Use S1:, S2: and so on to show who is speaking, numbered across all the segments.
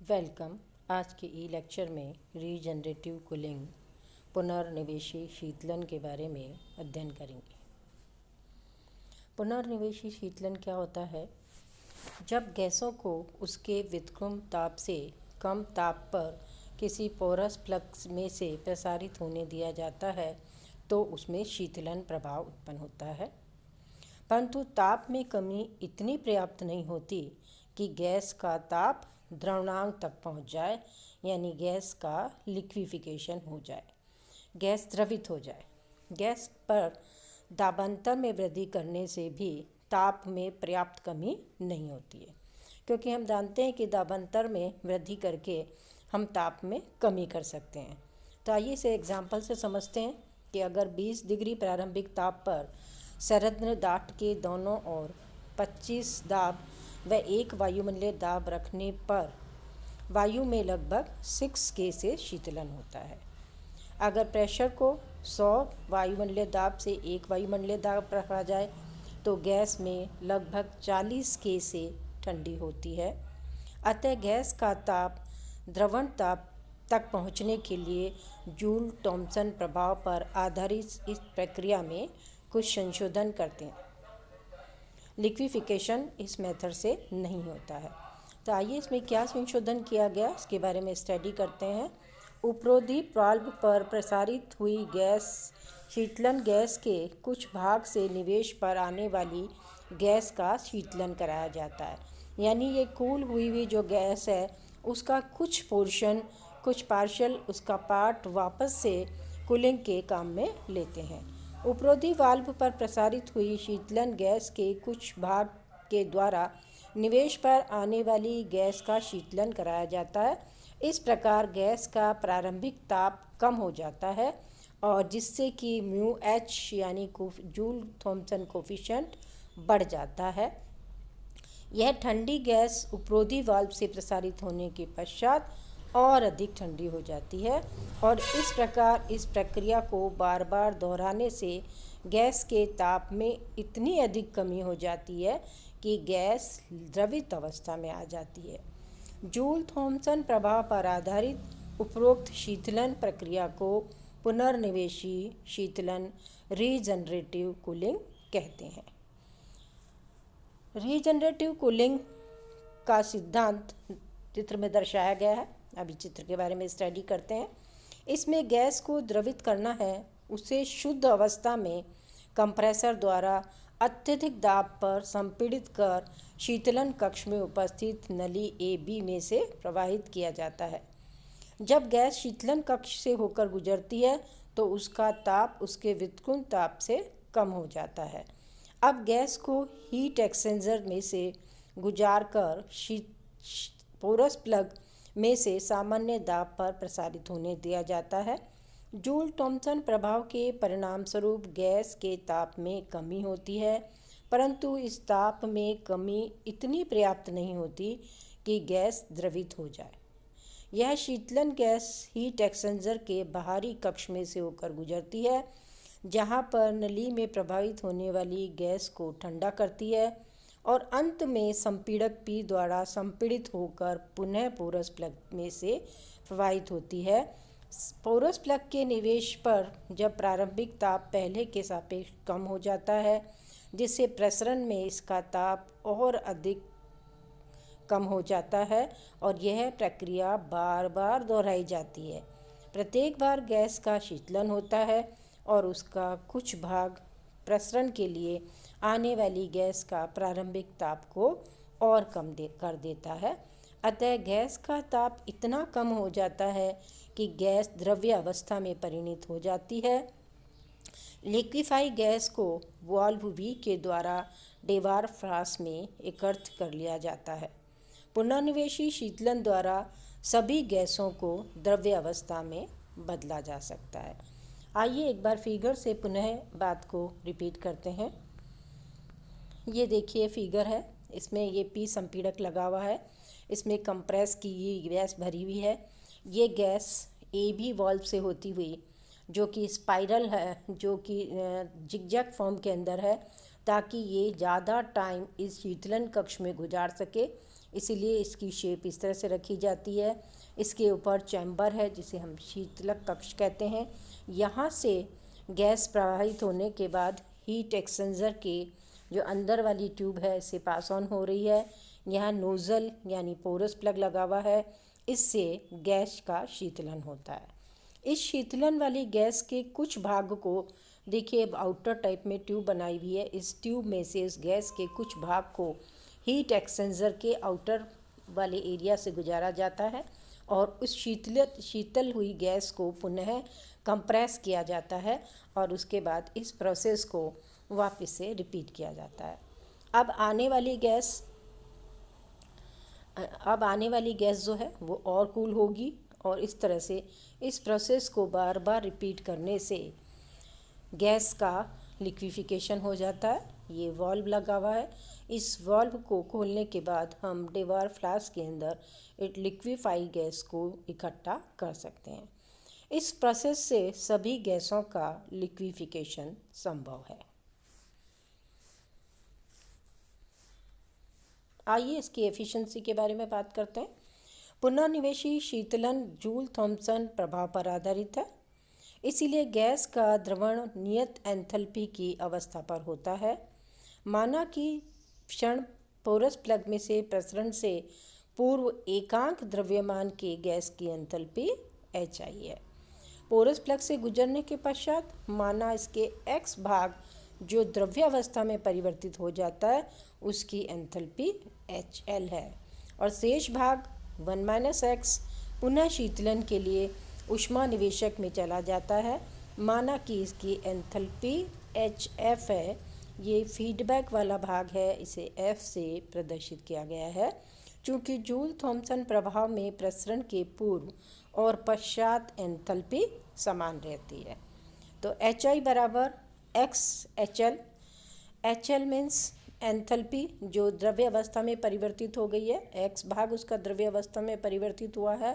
S1: Welcome. आज के ई lecture में रीजनरेटिव कूलिंग पुनर्निवेशी शीतलन के बारे में अध्ययन करेंगे। पुनर्निवेशी शीतलन क्या होता है? जब गैसों को उसके व्युत्क्रम ताप से कम ताप पर किसी पोरस प्लग में से प्रसारित होने दिया जाता है तो उसमें शीतलन प्रभाव उत्पन्न होता है। परंतु ताप में कमी इतनी पर्याप्त नहीं होती कि गैस का ताप द्रवणांक तक पहुंच जाए, यानी गैस का लिक्विफिकेशन हो जाए, गैस द्रवित हो जाए। गैस पर दाबांतर में वृद्धि करने से भी ताप में पर्याप्त कमी नहीं होती है, क्योंकि हम जानते हैं कि दाबांतर में वृद्धि करके हम ताप में कमी कर सकते हैं। तो आइए इसे एग्जाम्पल से समझते हैं कि अगर 20 डिग्री प्रारंभिक ताप पर संयंत्र डाट के दोनों ओर 25 दाब व 1 वायुमंडलीय दाब रखने पर वायु में लगभग 6 के से शीतलन होता है। अगर प्रेशर को 100 वायुमंडलीय दाब से 1 वायुमंडलीय दाब रखा जाए तो गैस में लगभग 40 के से ठंडी होती है। अतः गैस का ताप द्रवण ताप तक पहुंचने के लिए जूल थॉम्सन प्रभाव पर आधारित इस प्रक्रिया में कुछ संशोधन करते हैं। लिक्विफिकेशन इस मेथड से नहीं होता है। तो आइए इसमें क्या संशोधन किया गया इसके बारे में स्टडी करते हैं। उपरोधी वाल्व पर प्रसारित हुई गैस शीतलन गैस के कुछ भाग से निवेश पर आने वाली गैस का शीतलन कराया जाता है, यानी ये कूल हुई जो गैस है उसका कुछ पोर्शन, कुछ पार्शियल उसका पार्ट वापस से कूलिंग के काम में लेते हैं। उपरोधी वाल्व पर प्रसारित हुई शीतलन गैस के कुछ भाग के द्वारा निवेश पर आने वाली गैस का शीतलन कराया जाता है। इस प्रकार गैस का प्रारंभिक ताप कम हो जाता है और जिससे कि म्यू एच यानी जूल थॉम्सन कोफिशिएंट बढ़ जाता है। यह ठंडी गैस उपरोधी वाल्व से प्रसारित होने के पश्चात और अधिक ठंडी हो जाती है और इस प्रकार इस प्रक्रिया को बार बार दोहराने से गैस के ताप में इतनी अधिक कमी हो जाती है कि गैस द्रवित अवस्था में आ जाती है। जूल थॉम्सन प्रभाव पर आधारित उपरोक्त शीतलन प्रक्रिया को पुनर्निवेशी शीतलन रीजनरेटिव कूलिंग कहते हैं। रीजनरेटिव कूलिंग का सिद्धांत चित्र में दर्शाया गया है। अभी चित्र के बारे में स्टडी करते हैं। इसमें गैस को द्रवित करना है, उसे शुद्ध अवस्था में कंप्रेसर द्वारा अत्यधिक दाब पर संपीड़ित कर शीतलन कक्ष में उपस्थित नली ए बी में से प्रवाहित किया जाता है। जब गैस शीतलन कक्ष से होकर गुजरती है तो उसका ताप उसके व्युत्क्रम ताप से कम हो जाता है। अब गैस को हीट एक्सचेंजर में से गुजार कर पोरस प्लग में से सामान्य दाब पर प्रसारित होने दिया जाता है। जूल थॉम्सन प्रभाव के परिणामस्वरूप गैस के ताप में कमी होती है, परंतु इस ताप में कमी इतनी पर्याप्त नहीं होती कि गैस द्रवित हो जाए। यह शीतलन गैस हीट एक्सचेंजर के बाहरी कक्ष में से होकर गुजरती है, जहां पर नली में प्रभावित होने वाली गैस को ठंडा करती है और अंत में संपीड़क पी द्वारा संपीड़ित होकर पुनः पोरस प्लग में से प्रवाहित होती है। पोरस प्लग के निवेश पर जब प्रारंभिक ताप पहले के सापेक्ष कम हो जाता है, जिससे प्रसरण में इसका ताप और अधिक कम हो जाता है और यह प्रक्रिया बार बार दोहराई जाती है। प्रत्येक बार गैस का शीतलन होता है और उसका कुछ भाग प्रसरण के लिए आने वाली गैस का प्रारंभिक ताप को और कम कर देता है। अतः गैस का ताप इतना कम हो जाता है कि गैस द्रव्य अवस्था में परिणत हो जाती है। लिक्विफाई गैस को वाल्व वी के द्वारा डेवार फ्रास में एकत्र कर लिया जाता है। पुनर्निवेशी शीतलन द्वारा सभी गैसों को द्रव्य अवस्था में बदला जा सकता है। आइए एक बार फिगर से पुनः बात को रिपीट करते हैं। ये देखिए फिगर है, इसमें ये पी संपीड़क लगा हुआ है, इसमें कंप्रेस की ये गैस भरी हुई है। ये गैस ए बी वाल्व से होती हुई जो कि स्पाइरल है, जो कि जिगजैग फॉर्म के अंदर है, ताकि ये ज़्यादा टाइम इस शीतलन कक्ष में गुजार सके। इसीलिए इसकी शेप इस तरह से रखी जाती है। इसके ऊपर चैम्बर है जिसे हम शीतलक कक्ष कहते हैं। यहाँ से गैस प्रवाहित होने के बाद हीट एक्सचेंजर के जो अंदर वाली ट्यूब है इससे पास ऑन हो रही है। यहाँ नोज़ल यानी पोरस प्लग लगा हुआ है, इससे गैस का शीतलन होता है। इस शीतलन वाली गैस के कुछ भाग को देखिए, आउटर टाइप में ट्यूब बनाई हुई है। इस ट्यूब में से इस गैस के कुछ भाग को हीट एक्सचेंजर के आउटर वाले एरिया से गुजारा जाता है और उस शीतल हुई गैस को पुनः कंप्रेस किया जाता है और उसके बाद इस प्रोसेस को वापस से रिपीट किया जाता है। अब आने वाली गैस जो है वो और कूल होगी और इस तरह से इस प्रोसेस को बार बार रिपीट करने से गैस का लिक्विफिकेशन हो जाता है। ये वाल्व लगा हुआ है। इस वाल्व को खोलने के बाद हम डेवार फ्लास्क के अंदर एक लिक्विफाई गैस को इकट्ठा कर सकते हैं। इस प्रोसेस से सभी गैसों का लिक्विफिकेशन संभव है। आइए इसकी एफिशिएंसी के बारे में बात करते हैं। पुनर्निवेशी शीतलन जूल थॉम्सन प्रभाव पर आधारित है। इसीलिए गैस का द्रवण नियत एंथैल्पी की अवस्था पर होता है। माना कि क्षण पोरस प्लग में से प्रसरण से पूर्व एकांक द्रव्यमान के गैस की एंथैल्पी HI है। पोरस प्लग से गुजरने के पश्चात माना इसके X भाग जो द्रव्यावस्था में परिवर्तित हो जाता है उसकी एंथैल्पी HL है और शेष भाग 1 - X पुनः शीतलन के लिए ऊष्मा निवेशक में चला जाता है। माना कि इसकी एंथैल्पी HF है। ये फीडबैक वाला भाग है, इसे F से प्रदर्शित किया गया है। चूँकि जूल थॉम्सन प्रभाव में प्रसरण के पूर्व और पश्चात एंथैल्पी समान रहती है। तो HI बराबर XHL। HL मीन्स एंथैल्पी जो द्रव्य अवस्था में परिवर्तित हो गई है, X भाग उसका द्रव्य अवस्था में परिवर्तित हुआ है,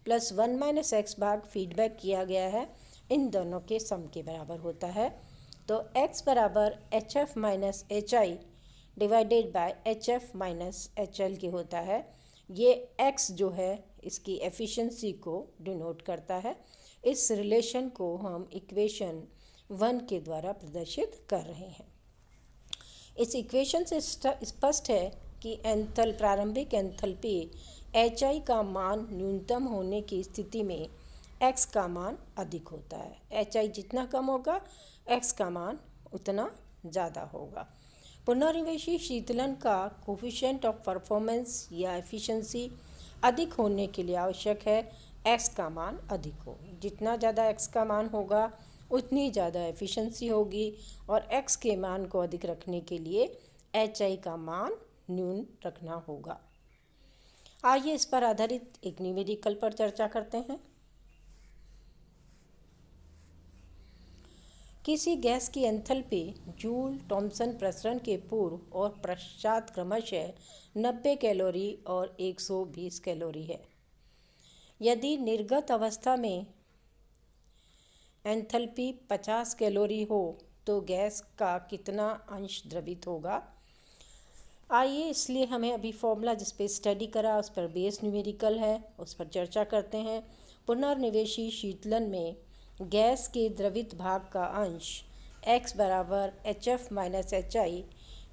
S1: प्लस 1 - X भाग फीडबैक किया गया है, इन दोनों के सम के बराबर होता है। तो X बराबर HF - HI divided by HF - HL के होता है। ये X जो है इसकी एफिशिएंसी को डिनोट करता है। इस रिलेशन को हम इक्वेशन 1 के द्वारा प्रदर्शित कर रहे हैं। इस इक्वेशन से स्पष्ट है कि प्रारंभिक एंथैल्पी HI का मान न्यूनतम होने की स्थिति में X का मान अधिक होता है। HI जितना कम होगा X का मान उतना ज़्यादा होगा। पुनर्निवेशी शीतलन का कोफिशिएंट ऑफ परफॉर्मेंस या एफिशिएंसी अधिक होने के लिए आवश्यक है X का मान अधिक हो। जितना ज़्यादा X का मान होगा उतनी ज़्यादा एफिशिएंसी होगी और X के मान को अधिक रखने के लिए HI का मान न्यून रखना होगा। आइए इस पर आधारित एक न्यूमेरिकल पर चर्चा करते हैं। किसी गैस की एंथैल्पी जूल थॉम्सन प्रसरण के पूर्व और पश्चात क्रमशः 90 कैलोरी और 120 कैलोरी है। यदि निर्गत अवस्था में एंथैल्पी 50 कैलोरी हो तो गैस का कितना अंश द्रवित होगा। आइए इसलिए हमें अभी फॉर्मूला जिस पे स्टडी करा उस पर बेस न्यूमेरिकल है, उस पर चर्चा करते हैं। पुनर्निवेशी शीतलन में गैस के द्रवित भाग का अंश X बराबर HF - HI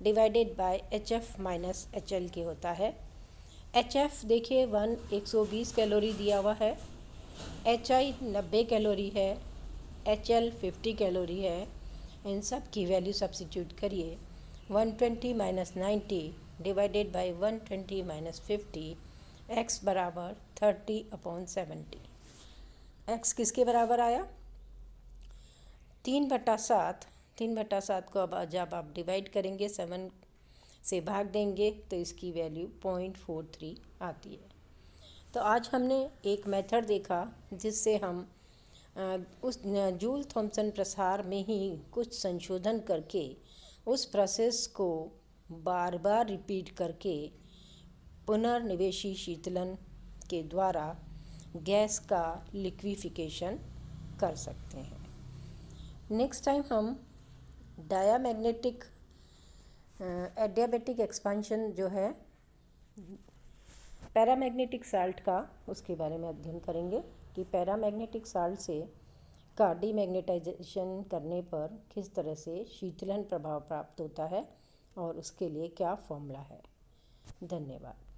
S1: divided by HF - HL के होता है। HF देखिए 120 कैलोरी दिया हुआ है, HI 90 कैलोरी है, HL 50 कैलोरी है। इन सब की वैल्यू सब्सिट्यूट करिए। 120 - 90 डिवाइडेड बाय 120 - 50 X बराबर 30/70। X किसके बराबर आया? 3/7। 3/7 को अब जब आप डिवाइड करेंगे 7 से भाग देंगे तो इसकी वैल्यू 0.43 आती है। तो आज हमने एक मेथड देखा जिससे हम उस जूल थॉम्सन प्रसार में ही कुछ संशोधन करके उस प्रोसेस को बार बार रिपीट करके पुनर्निवेशी शीतलन के द्वारा गैस का लिक्विफिकेशन कर सकते हैं। नेक्स्ट टाइम हम डायामैग्नेटिक एडियाबेटिक एक्सपांशन जो है पैरामैग्नेटिक साल्ट का, उसके बारे में अध्ययन करेंगे कि पैरामैग्नेटिक साल्ट से का डीमैग्नेटाइजेशन करने पर किस तरह से शीतलन प्रभाव प्राप्त होता है और उसके लिए क्या फॉर्मूला है। धन्यवाद।